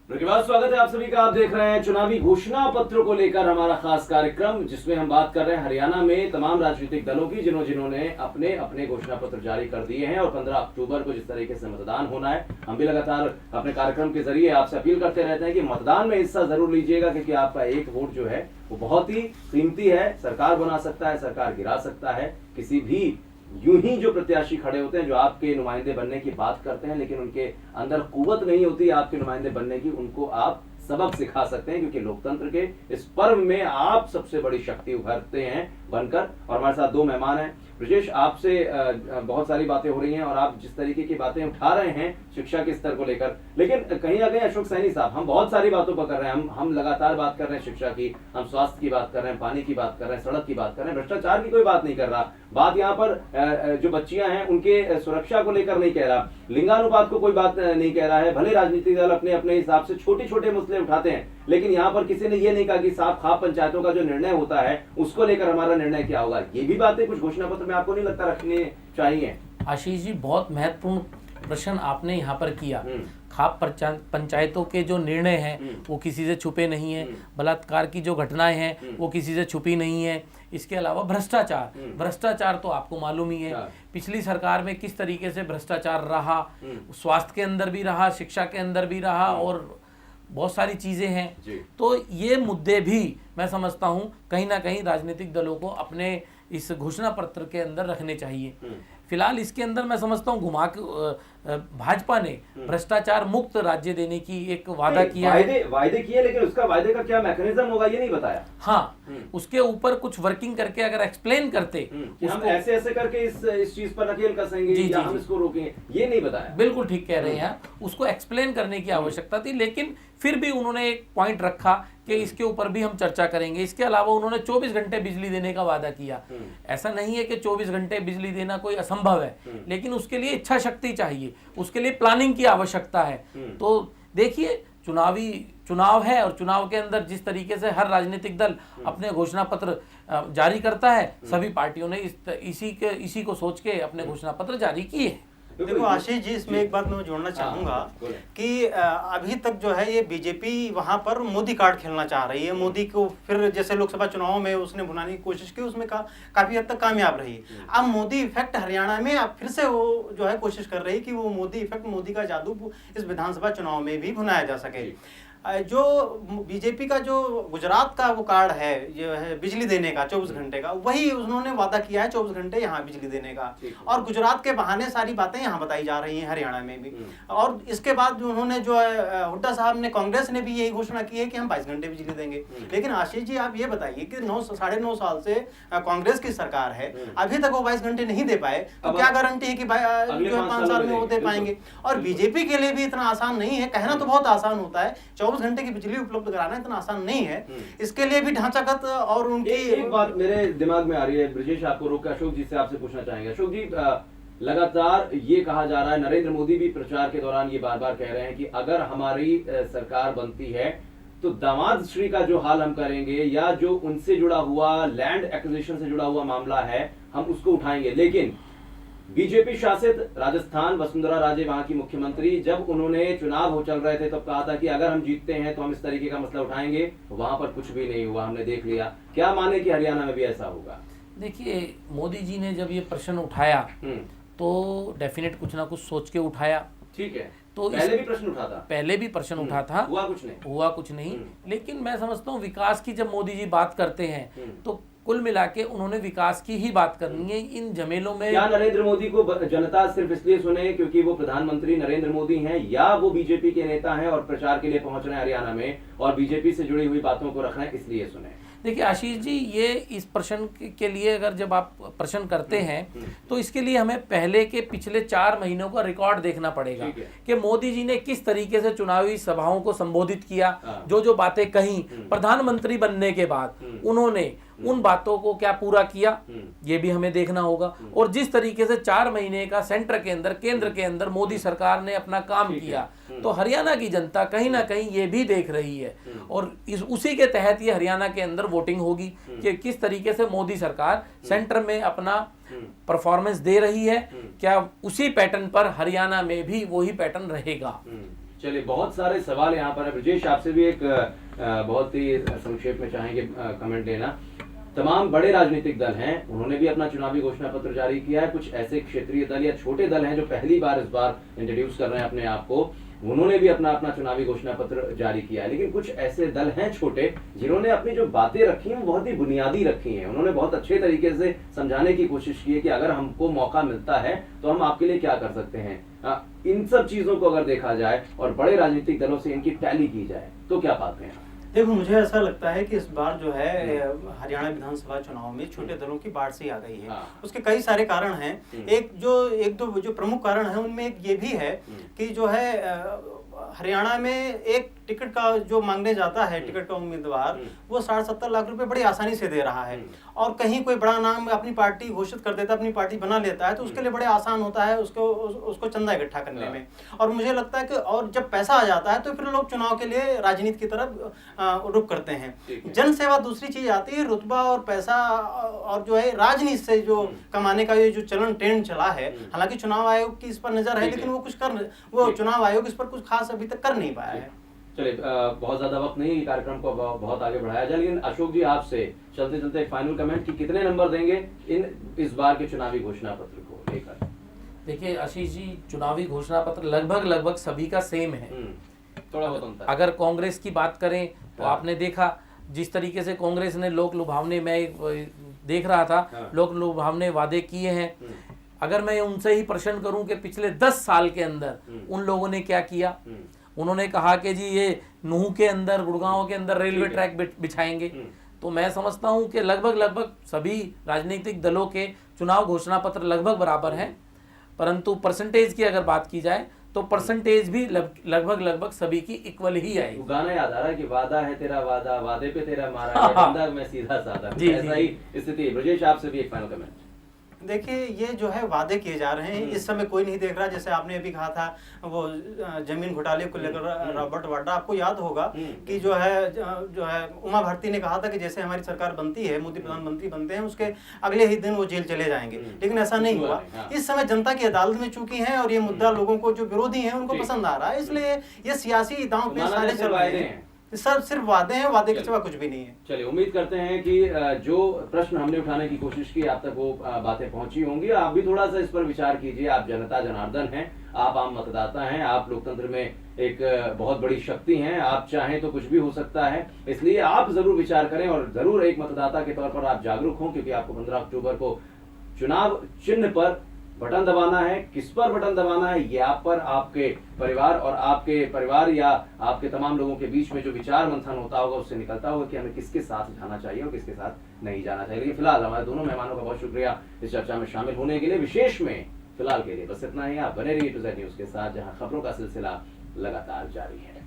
उसके बाद स्वागत है आप सभी का। आप देख रहे हैं चुनावी घोषणा पत्र को लेकर हमारा खास कार्यक्रम, जिसमें हम बात कर रहे हैं हरियाणा में तमाम राजनीतिक दलों की जिन्होंने अपने अपने घोषणा पत्र जारी कर दिए हैं और 15 अक्टूबर को जिस तरीके से मतदान होना है, हम भी लगातार अपने कार्यक्रम के जरिए आपसे अपील करते रहते हैं कि मतदान में हिस्सा जरूर लीजिएगा, क्योंकि आपका एक वोट जो है वो बहुत ही कीमती है। सरकार बना सकता है, सरकार गिरा सकता है। किसी भी यूं ही जो प्रत्याशी खड़े होते हैं, जो आपके नुमाइंदे बनने की बात करते हैं लेकिन उनके अंदर कुव्वत नहीं होती आपके नुमाइंदे बनने की, उनको आप सबक सिखा सकते हैं, क्योंकि लोकतंत्र के इस पर्व में आप सबसे बड़ी शक्ति उभरते हैं बनकर। और हमारे साथ दो मेहमान हैं। ब्रजेश, आपसे बहुत सारी बातें हो रही हैं और आप जिस तरीके की बातें उठा रहे हैं शिक्षा के स्तर को लेकर, लेकिन कहीं ना कहीं अशोक सैनी साहब, हम बहुत सारी बातों पर कर रहे हैं, हम लगातार बात कर रहे हैं शिक्षा की, हम स्वास्थ्य की बात कर रहे हैं, पानी की बात कर रहे हैं, सड़क की बात कर रहे हैं, भ्रष्टाचार की कोई बात नहीं कर रहा। बात यहाँ पर जो बच्चियां हैं उनके सुरक्षा को लेकर नहीं कह रहा, लिंगानुपात को कोई बात नहीं कह रहा है। भले राजनीतिक दल अपने अपने हिसाब से छोटे छोटे मुद्दे उठाते हैं, लेकिन यहाँ पर किसी ने ये नहीं कहा कि साफ खाप पंचायतों का जो निर्णय होता है उसको लेकर हमारा निर्णय क्या होगा। ये भी बातें कुछ घोषणा पत्र में आपको नहीं लगता रखनी चाहिए? आशीष जी, बहुत महत्वपूर्ण प्रश्न आपने यहाँ पर किया। खाप पंचायतों के जो निर्णय हैं वो किसी से छुपे नहीं है, बलात्कार की जो घटनाएं हैं वो किसी से छुपी नहीं है। इसके अलावा भ्रष्टाचार तो आपको मालूम ही है, पिछली सरकार में किस तरीके से भ्रष्टाचार रहा, स्वास्थ्य के अंदर भी रहा, शिक्षा के अंदर भी रहा और बहुत सारी चीजें हैं। तो ये मुद्दे भी मैं समझता हूँ कहीं ना कहीं राजनीतिक दलों को अपने इस घोषणा पत्र के अंदर रखने चाहिए। फिलहाल इसके अंदर मैं समझता हूँ भाजपा ने भ्रष्टाचार मुक्त राज्य देने की एक वादा किया है, वायदे किए, लेकिन उसका वायदे का क्या मैकेनिज्म होगा ये नहीं बताया। हाँ, उसके ऊपर कुछ वर्किंग करके अगर एक्सप्लेन करते कि हम ऐसे ऐसे करके इस चीज पर नकेल कसेंगे या हम इसको रोकेंगे, ये नहीं बताया। बिल्कुल ठीक कह रहे हैं, उसको एक्सप्लेन करने की आवश्यकता थी, लेकिन फिर भी उन्होंने एक पॉइंट रखा कि इसके ऊपर भी हम चर्चा करेंगे। इसके अलावा उन्होंने 24 घंटे बिजली देने का वादा किया। ऐसा नहीं है कि 24 घंटे बिजली देना कोई असंभव है, लेकिन उसके लिए इच्छा शक्ति चाहिए, उसके लिए प्लानिंग की आवश्यकता है। तो देखिए, चुनाव है और चुनाव के अंदर जिस तरीके से हर राजनीतिक दल अपने घोषणा पत्र जारी करता है, सभी पार्टियों ने इसी को सोच के अपने घोषणा पत्र जारी किए हैं। देखो आशीष जी, इसमें एक बात मैं जोड़ना चाहूंगा कि अभी तक जो है ये बीजेपी वहां पर मोदी कार्ड खेलना चाह रही है। मोदी को फिर जैसे लोकसभा चुनाव में उसने भुनाने की कोशिश की, उसमें काफी हद तक कामयाब रही। अब मोदी इफेक्ट हरियाणा में अब फिर से वो जो है कोशिश कर रही कि वो मोदी इफेक्ट, मोदी का जादू इस विधानसभा चुनाव में भी भुनाया जा सके। जो बीजेपी का जो गुजरात का वो कार्ड है, जो है बिजली देने का 24 घंटे का, वही उन्होंने वादा किया है 24 घंटे यहाँ बिजली देने का, और गुजरात के बहाने सारी बातें यहाँ बताई जा रही हैं हरियाणा में भी। और इसके बाद उन्होंने जो है हुड्डा साहब ने, कांग्रेस ने भी यही घोषणा की है कि हम 22 घंटे बिजली देंगे। लेकिन आशीष जी, आप ये बताइए कि 9.5 साल से कांग्रेस की सरकार है, अभी तक वो 22 घंटे नहीं दे पाए, तो क्या गारंटी है कि 5 साल में वो दे पाएंगे? और बीजेपी के लिए भी इतना आसान नहीं है। कहना तो बहुत आसान होता है, 24 घंटे की बिजली उपलब्ध कराना इतना आसान नहीं है। इसके लिए भी ढांचागत और उनकी एक बात मेरे दिमाग में आ रही है। ब्रजेश, आपको रोक के अशोक जी से आपसे पूछना चाहेंगे। अशोक जी, लगातार ये कहा जा रहा है, नरेंद्र मोदी भी प्रचार के दौरान ये बार बार कह रहे हैं कि अगर हमारी सरकार बनती है तो दामाद श्री का जो हाल हम करेंगे, या जो उनसे जुड़ा हुआ लैंड एक्विजिशन से जुड़ा हुआ मामला है, हम उसको उठाएंगे। लेकिन बीजेपी शासित राजस्थान, वसुंधरा राजे वहां की मुख्यमंत्री, जब उन्होंने चुनाव हो चल रहे थे तब कहा था कि अगर हम जीतते हैं तो हम इस तरीके का मसला उठाएंगे। वहां पर कुछ भी नहीं हुआ, हमने देख लिया। क्या माने कि हरियाणा में भी ऐसा होगा? देखिए, मोदी जी ने जब ये प्रश्न उठाया तो डेफिनेट कुछ ना कुछ सोच के उठाया। ठीक है, तो पहले भी प्रश्न उठा था, हुआ कुछ नहीं। लेकिन मैं समझता हूँ विकास की जब मोदी जी बात करते हैं तो कुल मिला के उन्होंने विकास की ही बात करनी है। इन झमेलों में क्या नरेंद्र मोदी को जनता सिर्फ इसलिए सुने क्योंकि वो प्रधानमंत्री नरेंद्र मोदी हैं, या वो बीजेपी के नेता हैं और प्रचार के लिए पहुंच रहे हैं हरियाणा में और बीजेपी से जुड़ी हुई बातों को रख रहे हैं, इसलिए सुने? देखिए आशीष जी, ये इस प्रश्न के लिए अगर जब आप प्रश्न करते हैं तो इसके लिए हमें पहले के पिछले 4 महीनों का रिकॉर्ड देखना पड़ेगा कि मोदी जी ने किस तरीके से चुनावी सभाओं को संबोधित किया, जो बातें कही प्रधानमंत्री बनने के बाद उन्होंने उन बातों को क्या पूरा किया, ये भी हमें देखना होगा। और जिस तरीके से 4 महीने का केंद्र के अंदर मोदी सरकार ने अपना काम किया, तो हरियाणा की जनता कहीं ना कहीं ये भी देख रही है और उसी के तहत ये हरियाणा के अंदर वोटिंग होगी कि किस तरीके से मोदी सरकार सेंटर में अपना परफॉर्मेंस दे रही है। क्या उसी पैटर्न पर हरियाणा में भी वही पैटर्न रहेगा? चलिए, बहुत सारे सवाल यहाँ पर है। ब्रजेश, आपसे भी एक बहुत ही संक्षेप में चाहेंगे कमेंट देना। तमाम बड़े राजनीतिक दल हैं, उन्होंने भी अपना चुनावी घोषणा पत्र जारी किया है। कुछ ऐसे क्षेत्रीय दल या छोटे दल हैं जो पहली बार इस बार इंट्रोड्यूस कर रहे हैं अपने आप को, उन्होंने भी अपना चुनावी घोषणा पत्र जारी किया है। लेकिन कुछ ऐसे दल हैं छोटे जिन्होंने अपनी जो बातें रखी हैं वो बहुत ही बुनियादी रखी हैं। उन्होंने बहुत अच्छे तरीके से समझाने की कोशिश की है कि अगर हमको मौका मिलता है तो हम आपके लिए क्या कर सकते हैं। इन सब चीजों को अगर देखा जाए और बड़े राजनीतिक दलों से इनकी टैली की जाए तो क्या पाते हैं? देखो, मुझे ऐसा लगता है कि इस बार जो है हरियाणा विधानसभा चुनाव में छोटे दलों की बाढ़ सी आ गई है। उसके कई सारे कारण हैं। एक दो जो प्रमुख कारण है उनमें एक ये भी है कि जो है हरियाणा में एक टिकट का जो मांगने जाता है, टिकट का उम्मीदवार, वो 60-70 लाख रुपए बड़ी आसानी से दे रहा है। और कहीं कोई बड़ा नाम अपनी पार्टी घोषित कर देता है, अपनी पार्टी बना लेता है, तो उसके लिए बड़े आसान होता है उसको चंदा इकट्ठा करने में। और मुझे लगता है कि और जब पैसा आ जाता है तो फिर लोग चुनाव के लिए राजनीति की तरफ रुख करते हैं। जन सेवा दूसरी चीज आती है, रुतबा और पैसा और जो है राजनीति से जो कमाने का ये जो चलन ट्रेंड चला है, हालांकि चुनाव आयोग की इस पर नजर है, लेकिन वो चुनाव आयोग इस पर कुछ खास अभी तक कर नहीं पाया है। चलिए, बहुत ज्यादा वक्त नहीं, कार्यक्रम को बहुत आगे बढ़ाया जाए, लेकिन अशोक जी आपसे चलते चलते एक फाइनल कमेंट कि कितने नंबर देंगे इस बार के चुनावी घोषणा पत्र को लेकर? देखिए आशीष जी, चुनावी घोषणा पत्र लगभग सभी का सेम है। थोड़ा बहुत अंतर। अगर कांग्रेस की बात करें तो आपने देखा जिस तरीके से कांग्रेस ने लोक लुभावने, मैं देख रहा था, लोक लुभावने वादे किए हैं। अगर मैं उनसे ही प्रश्न करूं कि पिछले 10 साल के अंदर उन लोगों ने क्या किया, उन्होंने कहा कि जी ये नूह के अंदर, गुड़गांव के अंदर रेलवे ट्रैक बिछाएंगे। तो मैं समझता हूं कि लगभग सभी राजनीतिक दलों के चुनाव घोषणा पत्र लगभग बराबर हैं, परंतु परसेंटेज की अगर बात की जाए तो परसेंटेज भी लगभग सभी की इक्वल ही आएगी। गाना याद आ रहा है कि वादा है तेरा वादा, वादे पे तेरा मारा, बंदा मैं सीधा साधा। ऐसा ही स्थिति। ब्रजेश, आपसे भी एक फाइनल कमेंट। देखिए, ये जो है वादे किए जा रहे हैं, इस समय कोई नहीं देख रहा। जैसे आपने अभी कहा था वो जमीन घोटाले को लेकर रॉबर्ट वाड्रा, आपको याद होगा कि जो है उमा भारती ने कहा था कि जैसे हमारी सरकार बनती है, मोदी प्रधानमंत्री बनते हैं, उसके अगले ही दिन वो जेल चले जाएंगे। लेकिन ऐसा नहीं हुआ। इस समय जनता की अदालत में चुकी है और ये मुद्दा लोगों को, जो विरोधी है, उनको पसंद आ रहा है। इसलिए ये सियासी दांव पे सारे चल रहे हैं। सब सिर्फ वादे हैं, वादे के सिवा कुछ भी नहीं है। चलिए, उम्मीद करते हैं कि जो प्रश्न हमने उठाने की कोशिश की आप तक वो बातें पहुंची होंगी। आप भी थोड़ा सा इस पर विचार कीजिए। आप जनता जनार्दन हैं, आप आम मतदाता हैं, आप लोकतंत्र में एक बहुत बड़ी शक्ति हैं। आप चाहें तो कुछ भी हो सकता है, इसलिए आप जरूर विचार करें और जरूर एक मतदाता के तौर पर आप जागरूक हों, क्योंकि आपको 15 अक्टूबर को चुनाव चिन्ह पर बटन दबाना है। किस पर बटन दबाना है ये आप पर, आपके परिवार और आपके परिवार या आपके तमाम लोगों के बीच में जो विचार मंथन होता होगा उससे निकलता होगा कि हमें किसके साथ जाना चाहिए और किसके साथ नहीं जाना चाहिए। लेकिन फिलहाल हमारे दोनों मेहमानों का बहुत शुक्रिया इस चर्चा में शामिल होने के लिए। विशेष में फिलहाल के लिए बस इतना ही। आप बने रहिए टू ज़ेड न्यूज़ के साथ, जहां खबरों का सिलसिला लगातार जारी है।